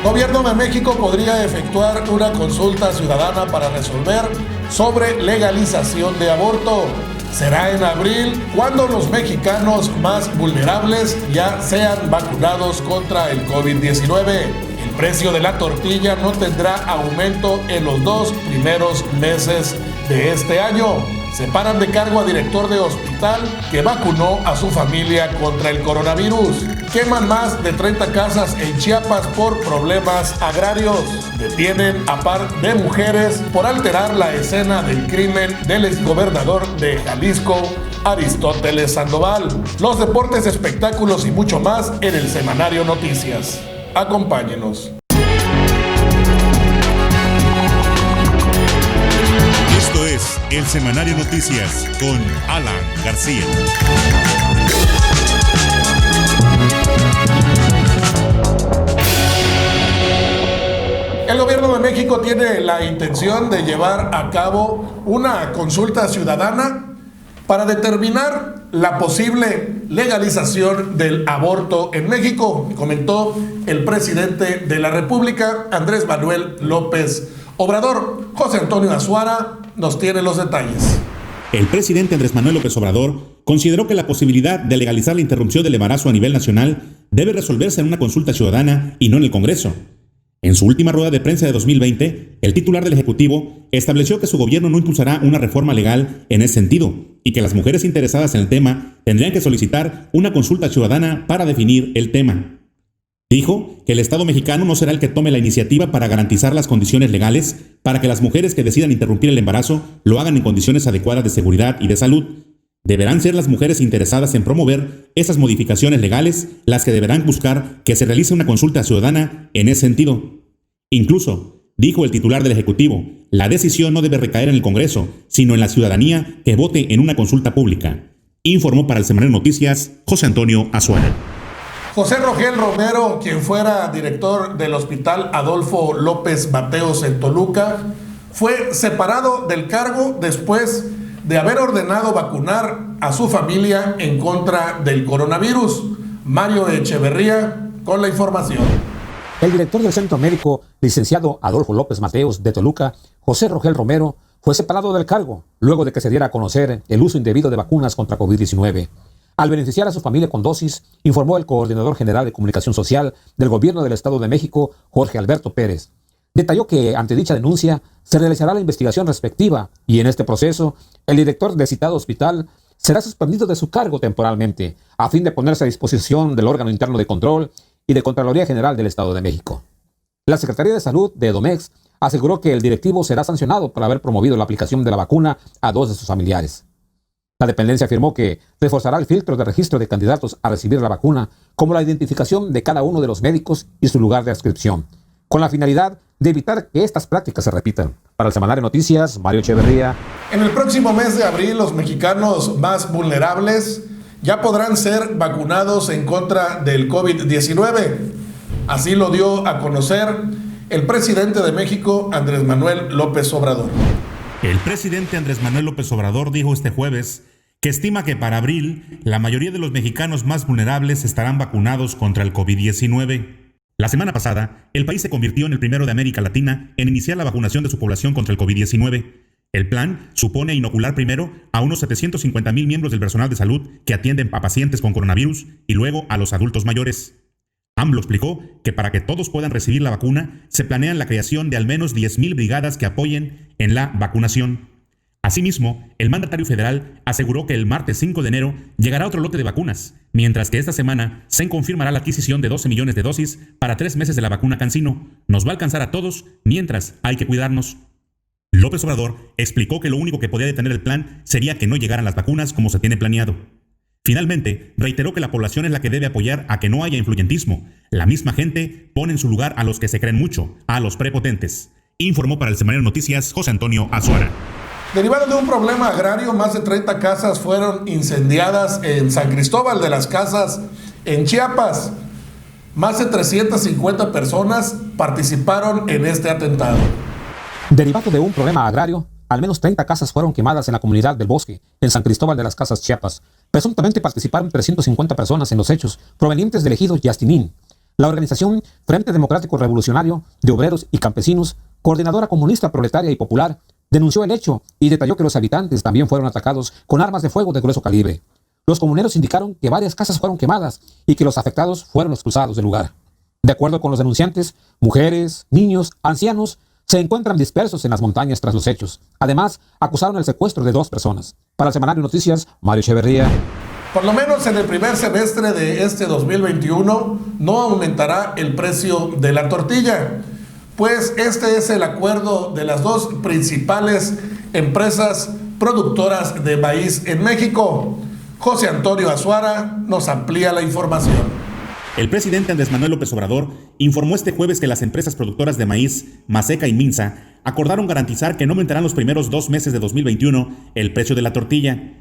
Gobierno de México podría efectuar una consulta ciudadana para resolver sobre legalización de aborto. Será en abril cuando los mexicanos más vulnerables ya sean vacunados contra el COVID-19. El precio de la tortilla no tendrá aumento en los 2 primeros meses de este año. Separan de cargo a director de hospital que vacunó a su familia contra el coronavirus. Queman más de 30 casas en Chiapas por problemas agrarios. Detienen a par de mujeres por alterar la escena del crimen del exgobernador de Jalisco, Aristóteles Sandoval. Los deportes, espectáculos y mucho más en el Semanario Noticias. Acompáñenos. Esto es el Semanario Noticias con Alan García. El gobierno de México tiene la intención de llevar a cabo una consulta ciudadana para determinar la posible legalización del aborto en México, comentó el presidente de la República, Andrés Manuel López Obrador. José Antonio Azuara nos tiene los detalles. El presidente Andrés Manuel López Obrador consideró que la posibilidad de legalizar la interrupción del embarazo a nivel nacional debe resolverse en una consulta ciudadana y no en el Congreso. En su última rueda de prensa de 2020, el titular del Ejecutivo estableció que su gobierno no impulsará una reforma legal en ese sentido y que las mujeres interesadas en el tema tendrían que solicitar una consulta ciudadana para definir el tema. Dijo que el Estado mexicano no será el que tome la iniciativa para garantizar las condiciones legales para que las mujeres que decidan interrumpir el embarazo lo hagan en condiciones adecuadas de seguridad y de salud. Deberán ser las mujeres interesadas en promover esas modificaciones legales las que deberán buscar que se realice una consulta ciudadana en ese sentido. Incluso, dijo el titular del Ejecutivo, la decisión no debe recaer en el Congreso, sino en la ciudadanía que vote en una consulta pública. Informó para el Semanario Noticias José Antonio Azuara. José Rogel Romero, quien fuera director del Hospital Adolfo López Mateos en Toluca, fue separado del cargo después de haber ordenado vacunar a su familia en contra del coronavirus. Mario Echeverría con la información. El director del Centro Médico, licenciado Adolfo López Mateos de Toluca, José Rogel Romero, fue separado del cargo luego de que se diera a conocer el uso indebido de vacunas contra COVID-19. Al beneficiar a su familia con dosis, informó el coordinador general de comunicación social del Gobierno del Estado de México, Jorge Alberto Pérez. Detalló que ante dicha denuncia se realizará la investigación respectiva y en este proceso el director del citado hospital será suspendido de su cargo temporalmente a fin de ponerse a disposición del órgano interno de control y de Contraloría General del Estado de México. La Secretaría de Salud de Edomex aseguró que el directivo será sancionado por haber promovido la aplicación de la vacuna a 2 de sus familiares. La dependencia afirmó que reforzará el filtro de registro de candidatos a recibir la vacuna, como la identificación de cada uno de los médicos y su lugar de adscripción, con la finalidad de evitar que estas prácticas se repitan. Para el Semanario Noticias, Mario Echeverría. En el próximo mes de abril, los mexicanos más vulnerables ya podrán ser vacunados en contra del COVID-19. Así lo dio a conocer el presidente de México, Andrés Manuel López Obrador. El presidente Andrés Manuel López Obrador dijo este jueves que estima que para abril la mayoría de los mexicanos más vulnerables estarán vacunados contra el COVID-19. La semana pasada, el país se convirtió en el primero de América Latina en iniciar la vacunación de su población contra el COVID-19. El plan supone inocular primero a unos 750,000 miembros del personal de salud que atienden a pacientes con coronavirus y luego a los adultos mayores. AMLO explicó que para que todos puedan recibir la vacuna, se planea la creación de al menos 10,000 brigadas que apoyen en la vacunación. Asimismo, el mandatario federal aseguró que el martes 5 de enero llegará otro lote de vacunas, mientras que esta semana se confirmará la adquisición de 12 millones de dosis para 3 meses de la vacuna CanSino. Nos va a alcanzar a todos, mientras hay que cuidarnos. López Obrador explicó que lo único que podía detener el plan sería que no llegaran las vacunas como se tiene planeado. Finalmente, reiteró que la población es la que debe apoyar a que no haya influyentismo. La misma gente pone en su lugar a los que se creen mucho, a los prepotentes. Informó para el Semanario Noticias José Antonio Azuara. Derivado de un problema agrario, más de 30 casas fueron incendiadas en San Cristóbal de las Casas, en Chiapas. Más de 350 personas participaron en este atentado. Derivado de un problema agrario, al menos 30 casas fueron quemadas en la comunidad del Bosque, en San Cristóbal de las Casas, Chiapas. Presuntamente participaron 350 personas en los hechos, provenientes del ejido Yastinín. La organización Frente Democrático Revolucionario de Obreros y Campesinos, coordinadora comunista proletaria y popular, denunció el hecho y detalló que los habitantes también fueron atacados con armas de fuego de grueso calibre. Los comuneros indicaron que varias casas fueron quemadas y que los afectados fueron expulsados del lugar. De acuerdo con los denunciantes, mujeres, niños, ancianos se encuentran dispersos en las montañas tras los hechos. Además, acusaron el secuestro de 2 personas. Para el Semanario Noticias, Mario Echeverría. Por lo menos en el primer semestre de este 2021 no aumentará el precio de la tortilla, pues este es el acuerdo de las 2 principales empresas productoras de maíz en México. José Antonio Azuara nos amplía la información. El presidente Andrés Manuel López Obrador informó este jueves que las empresas productoras de maíz, Maseca y Minza, acordaron garantizar que no aumentarán los primeros 2 meses de 2021 el precio de la tortilla.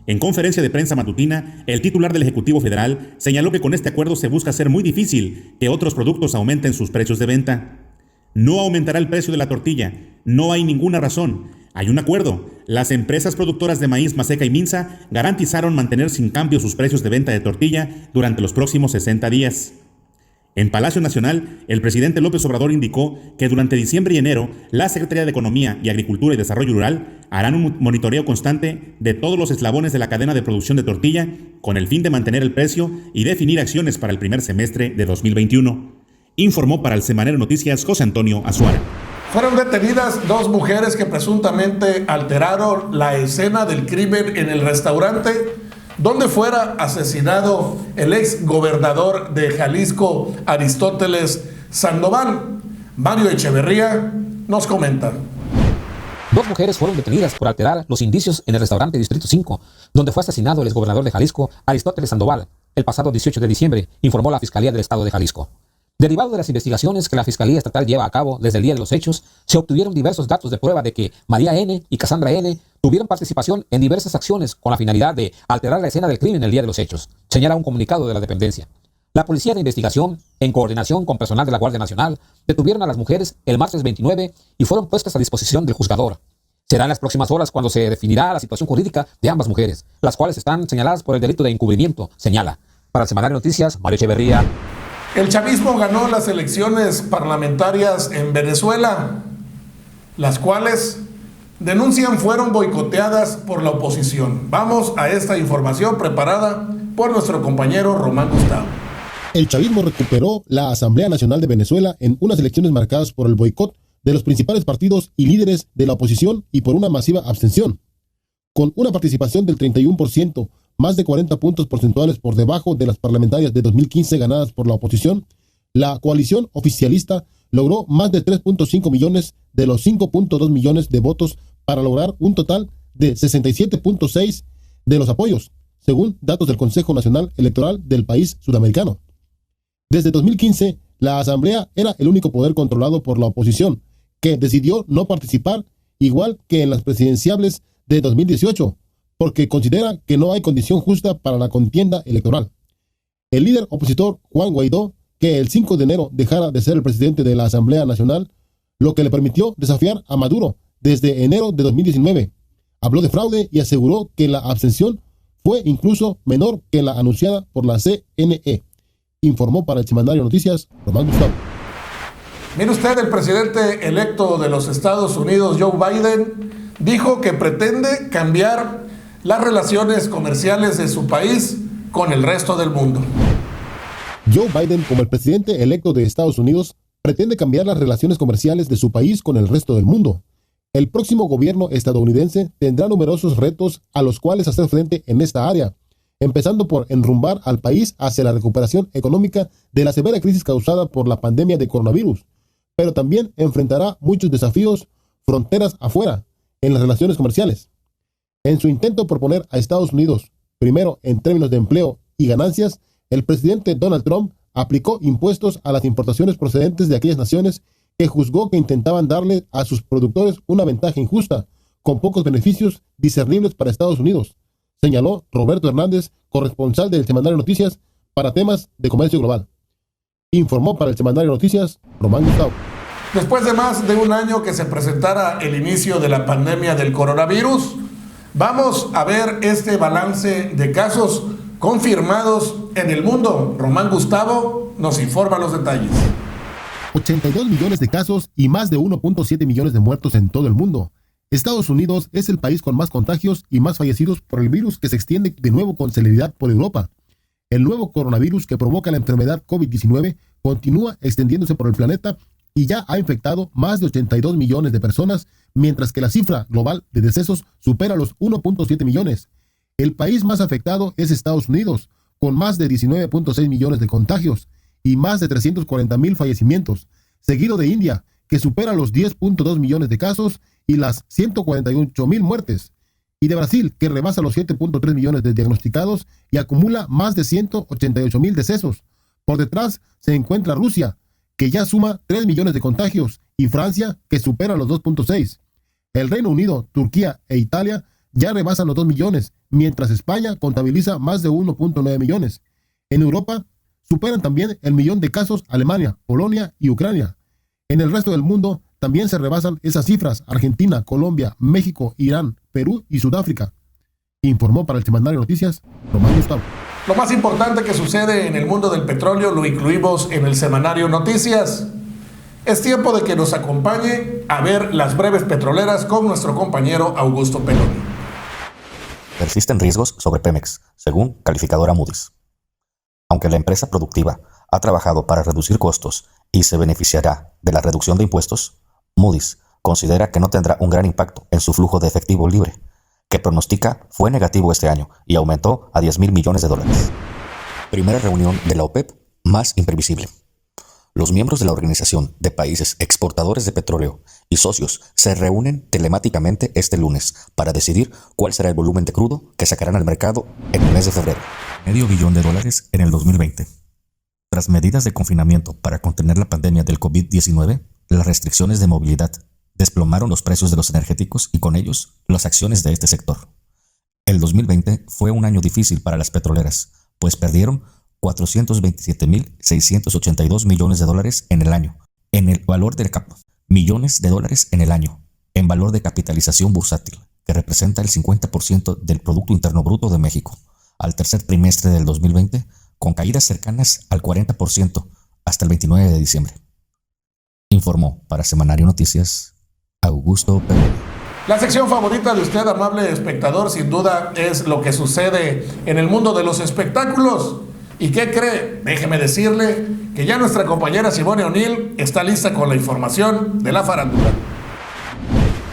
En conferencia de prensa matutina, el titular del Ejecutivo Federal señaló que con este acuerdo se busca hacer muy difícil que otros productos aumenten sus precios de venta. No aumentará el precio de la tortilla, no hay ninguna razón. Hay un acuerdo. Las empresas productoras de maíz, Maseca y Minza garantizaron mantener sin cambio sus precios de venta de tortilla durante los próximos 60 días. En Palacio Nacional, el presidente López Obrador indicó que durante diciembre y enero, la Secretaría de Economía y Agricultura y Desarrollo Rural harán un monitoreo constante de todos los eslabones de la cadena de producción de tortilla con el fin de mantener el precio y definir acciones para el primer semestre de 2021. Informó para el Semanario Noticias José Antonio Azuara. Fueron detenidas 2 mujeres que presuntamente alteraron la escena del crimen en el restaurante donde fuera asesinado el ex gobernador de Jalisco, Aristóteles Sandoval. Mario Echeverría nos comenta. 2 mujeres fueron detenidas por alterar los indicios en el restaurante Distrito 5, donde fue asesinado el exgobernador de Jalisco, Aristóteles Sandoval, el pasado 18 de diciembre, informó la Fiscalía del Estado de Jalisco. Derivado de las investigaciones que la Fiscalía Estatal lleva a cabo desde el día de los hechos, se obtuvieron diversos datos de prueba de que María N. y Cassandra N. tuvieron participación en diversas acciones con la finalidad de alterar la escena del crimen el día de los hechos, señala un comunicado de la dependencia. La Policía de Investigación, en coordinación con personal de la Guardia Nacional, detuvieron a las mujeres el martes 29 y fueron puestas a disposición del juzgador. Será en las próximas horas cuando se definirá la situación jurídica de ambas mujeres, las cuales están señaladas por el delito de encubrimiento, señala. Para el Semanario Noticias, Mario Echeverría. El chavismo ganó las elecciones parlamentarias en Venezuela, las cuales denuncian fueron boicoteadas por la oposición. Vamos a esta información preparada por nuestro compañero Román Gustavo. El chavismo recuperó la Asamblea Nacional de Venezuela en unas elecciones marcadas por el boicot de los principales partidos y líderes de la oposición y por una masiva abstención. Con una participación del 31%, más de 40 puntos porcentuales por debajo de las parlamentarias de 2015 ganadas por la oposición, la coalición oficialista logró más de 3.5 millones de los 5.2 millones de votos para lograr un total de 67.6 de los apoyos, según datos del Consejo Nacional Electoral del país sudamericano. Desde 2015, la Asamblea era el único poder controlado por la oposición, que decidió no participar, igual que en las presidenciables de 2018, porque considera que no hay condición justa para la contienda electoral. El líder opositor Juan Guaidó, que el 5 de enero dejara de ser el presidente de la Asamblea Nacional, lo que le permitió desafiar a Maduro desde enero de 2019, habló de fraude y aseguró que la abstención fue incluso menor que la anunciada por la CNE. Informó para el Semanario Noticias, Román Gustavo. Mire usted, el presidente electo de los Estados Unidos, Joe Biden, dijo que pretende cambiar las relaciones comerciales de su país con el resto del mundo. Joe Biden, como el presidente electo de Estados Unidos, pretende cambiar las relaciones comerciales de su país con el resto del mundo. El próximo gobierno estadounidense tendrá numerosos retos a los cuales hacer frente en esta área, empezando por enrumbar al país hacia la recuperación económica de la severa crisis causada por la pandemia de coronavirus, pero también enfrentará muchos desafíos fronteras afuera en las relaciones comerciales. En su intento por poner a Estados Unidos primero en términos de empleo y ganancias, el presidente Donald Trump aplicó impuestos a las importaciones procedentes de aquellas naciones que juzgó que intentaban darle a sus productores una ventaja injusta, con pocos beneficios discernibles para Estados Unidos, señaló Roberto Hernández, corresponsal del Semanario Noticias para temas de comercio global. Informó para el Semanario Noticias, Román Gustavo. Después de más de un año que se presentara el inicio de la pandemia del coronavirus, vamos a ver este balance de casos confirmados en el mundo. Román Gustavo nos informa los detalles. 82 millones de casos y más de 1.7 millones de muertos en todo el mundo. Estados Unidos es el país con más contagios y más fallecidos por el virus que se extiende de nuevo con celeridad por Europa. El nuevo coronavirus que provoca la enfermedad COVID-19 continúa extendiéndose por el planeta y ya ha infectado más de 82 millones de personas, mientras que la cifra global de decesos supera los 1.7 millones. El país más afectado es Estados Unidos, con más de 19.6 millones de contagios y más de 340,000 fallecimientos, seguido de India, que supera los 10.2 millones de casos y las 148,000 muertes, y de Brasil, que rebasa los 7.3 millones de diagnosticados y acumula más de 188,000 decesos. Por detrás se encuentra Rusia, que ya suma 3 millones de contagios, y Francia, que supera los 2.6. El Reino Unido, Turquía e Italia ya rebasan los 2 millones, mientras España contabiliza más de 1.9 millones. En Europa, superan también el millón de casos Alemania, Polonia y Ucrania. En el resto del mundo también se rebasan esas cifras Argentina, Colombia, México, Irán, Perú y Sudáfrica. Informó para el Semanario Noticias, Román Gustavo. Lo más importante que sucede en el mundo del petróleo lo incluimos en el Semanario Noticias. Es tiempo de que nos acompañe a ver las breves petroleras con nuestro compañero Augusto Peloni. Persisten riesgos sobre Pemex, según calificadora Moody's. Aunque la empresa productiva ha trabajado para reducir costos y se beneficiará de la reducción de impuestos, Moody's considera que no tendrá un gran impacto en su flujo de efectivo libre, que pronostica fue negativo este año y aumentó a $10,000 millones. Primera reunión de la OPEP más imprevisible. Los miembros de la Organización de Países Exportadores de Petróleo y socios se reúnen telemáticamente este lunes para decidir cuál será el volumen de crudo que sacarán al mercado en el mes de febrero. $500 millones en el 2020. Tras medidas de confinamiento para contener la pandemia del COVID-19, las restricciones de movilidad desplomaron los precios de los energéticos y con ellos las acciones de este sector. El 2020 fue un año difícil para las petroleras, pues perdieron $427,682 millones en el año, en el valor de millones de dólares en el año, en valor de capitalización bursátil, que representa el 50% del Producto Interno Bruto de México, al tercer trimestre del 2020, con caídas cercanas al 40% hasta el 29 de diciembre. Informó para Semanario Noticias, Augusto Peloni. La sección favorita de usted, amable espectador, sin duda es lo que sucede en el mundo de los espectáculos. ¿Y qué cree? Déjeme decirle que ya nuestra compañera Simone O'Neill está lista con la información de la farándula.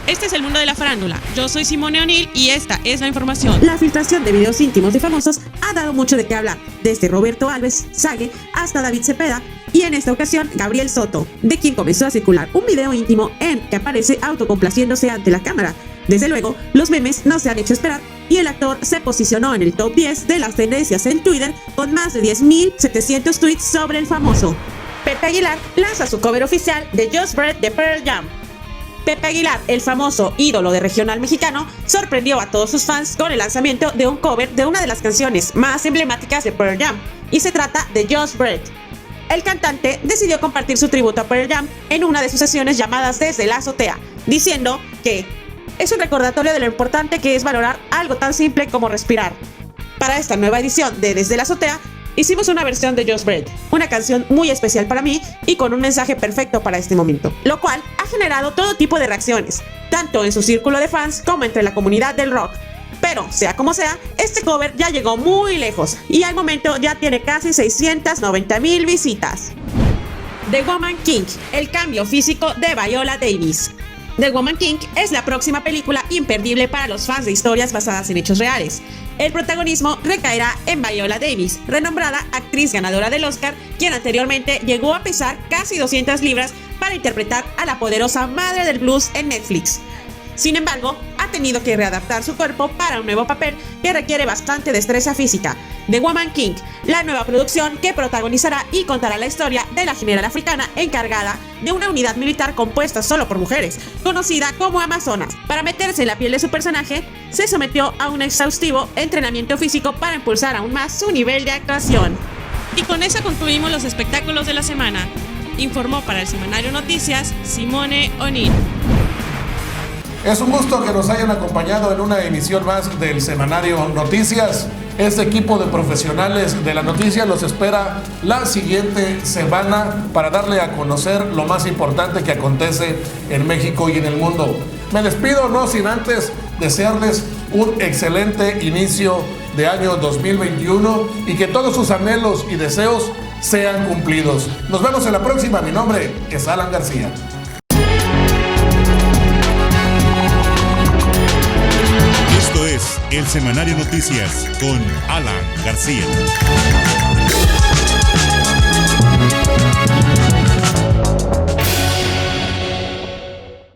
Este es el mundo de la farándula. Yo soy Simone O'Neill y esta es la información. La filtración de videos íntimos de famosos ha dado mucho de qué hablar, desde Roberto Alves, Sague, hasta David Cepeda, y en esta ocasión Gabriel Soto, de quien comenzó a circular un video íntimo en que aparece autocomplaciéndose ante la cámara. Desde luego, los memes no se han hecho esperar y el actor se posicionó en el top 10 de las tendencias en Twitter con más de 10,700 tweets sobre el famoso. Pepe Aguilar lanza su cover oficial de Just Breath de Pearl Jam. Pepe Aguilar, el famoso ídolo de regional mexicano, sorprendió a todos sus fans con el lanzamiento de un cover de una de las canciones más emblemáticas de Pearl Jam, y se trata de Just Breath. El cantante decidió compartir su tributo a Pearl Jam en una de sus sesiones llamadas Desde la Azotea, diciendo que es un recordatorio de lo importante que es valorar algo tan simple como respirar. Para esta nueva edición de Desde la Azotea, hicimos una versión de Just Breath, una canción muy especial para mí y con un mensaje perfecto para este momento, lo cual ha generado todo tipo de reacciones, tanto en su círculo de fans como entre la comunidad del rock. Pero, sea como sea, este cover ya llegó muy lejos y al momento ya tiene casi 690,000 visitas. The Woman King, el cambio físico de Viola Davis. The Woman King es la próxima película imperdible para los fans de historias basadas en hechos reales. El protagonismo recaerá en Viola Davis, renombrada actriz ganadora del Oscar, quien anteriormente llegó a pesar casi 200 libras para interpretar a la poderosa madre del blues en Netflix. Sin embargo, ha tenido que readaptar su cuerpo para un nuevo papel que requiere bastante destreza física. The Woman King, la nueva producción que protagonizará y contará la historia de la general africana encargada de una unidad militar compuesta solo por mujeres, conocida como Amazonas. Para meterse en la piel de su personaje, se sometió a un exhaustivo entrenamiento físico para impulsar aún más su nivel de actuación. Y con eso concluimos los espectáculos de la semana. Informó para el Semanario Noticias, Simone O'Neill. Es un gusto que nos hayan acompañado en una emisión más del Semanario Noticias. Este equipo de profesionales de la noticia los espera la siguiente semana para darle a conocer lo más importante que acontece en México y en el mundo. Me despido no sin antes desearles un excelente inicio de año 2021 y que todos sus anhelos y deseos sean cumplidos. Nos vemos en la próxima. Mi nombre es Alan García. Esto es el Semanario Noticias con Alan García.